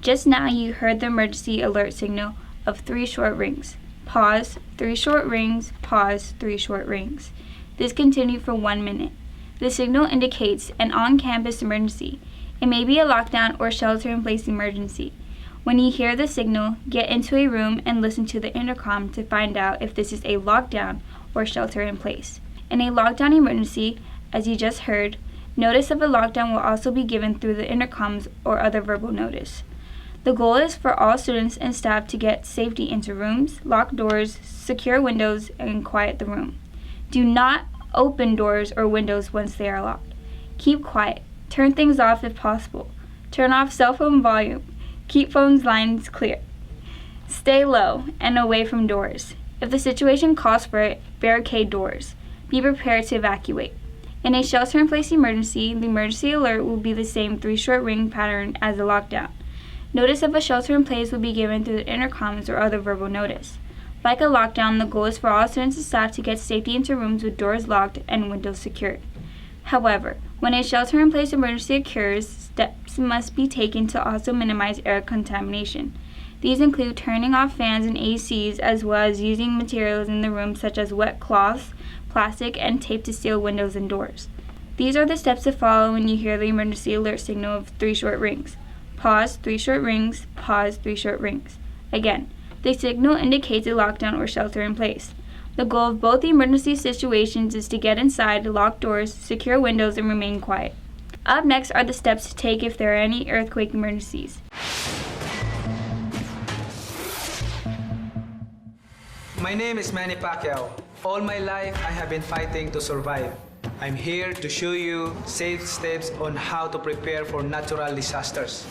Just now you heard the emergency alert signal of 3 short rings. Pause, 3 short rings, pause, 3 short rings. This continued for 1 minute. The signal indicates an on-campus emergency. It may be a lockdown or shelter-in-place emergency. When you hear the signal, get into a room and listen to the intercom to find out if this is a lockdown or shelter-in-place. In a lockdown emergency, as you just heard, notice of a lockdown will also be given through the intercoms or other verbal notice. The goal is for all students and staff to get safety into rooms, lock doors, secure windows, and quiet the room. Do not open doors or windows once they are locked. Keep quiet. Turn things off if possible. Turn off cell phone volume. Keep phone lines clear. Stay low and away from doors. If the situation calls for it, barricade doors. Be prepared to evacuate. In a shelter-in-place emergency, the emergency alert will be the same 3 short ring pattern as the lockdown. Notice of a shelter-in-place will be given through the intercoms or other verbal notice. Like a lockdown, the goal is for all students and staff to get safety into rooms with doors locked and windows secured. However, when a shelter-in-place emergency occurs, steps must be taken to also minimize air contamination. These include turning off fans and ACs, as well as using materials in the room such as wet cloths, plastic, and tape to seal windows and doors. These are the steps to follow when you hear the emergency alert signal of 3 short rings. Pause, 3 short rings, pause, 3 short rings. Again, the signal indicates a lockdown or shelter in place. The goal of both emergency situations is to get inside, lock doors, secure windows, and remain quiet. Up next are the steps to take if there are any earthquake emergencies. My name is Manny Pacquiao. All my life, I have been fighting to survive. I'm here to show you safe steps on how to prepare for natural disasters.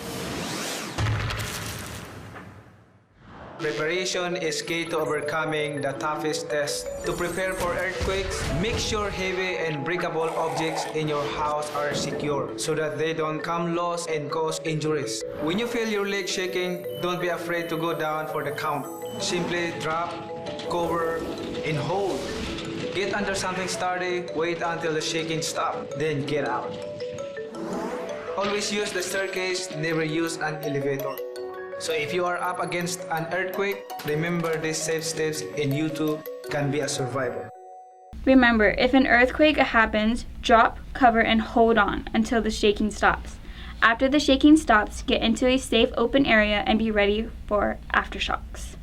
Preparation is key to overcoming the toughest test. To prepare for earthquakes, make sure heavy and breakable objects in your house are secure so that they don't come loose and cause injuries. When you feel your leg shaking, don't be afraid to go down for the count. Simply drop, cover, and hold. Get under something sturdy, wait until the shaking stops, then get out. Always use the staircase, never use an elevator. So if you are up against an earthquake, remember these safe steps and you too can be a survivor. Remember, if an earthquake happens, drop, cover, and hold on until the shaking stops. After the shaking stops, get into a safe open area and be ready for aftershocks.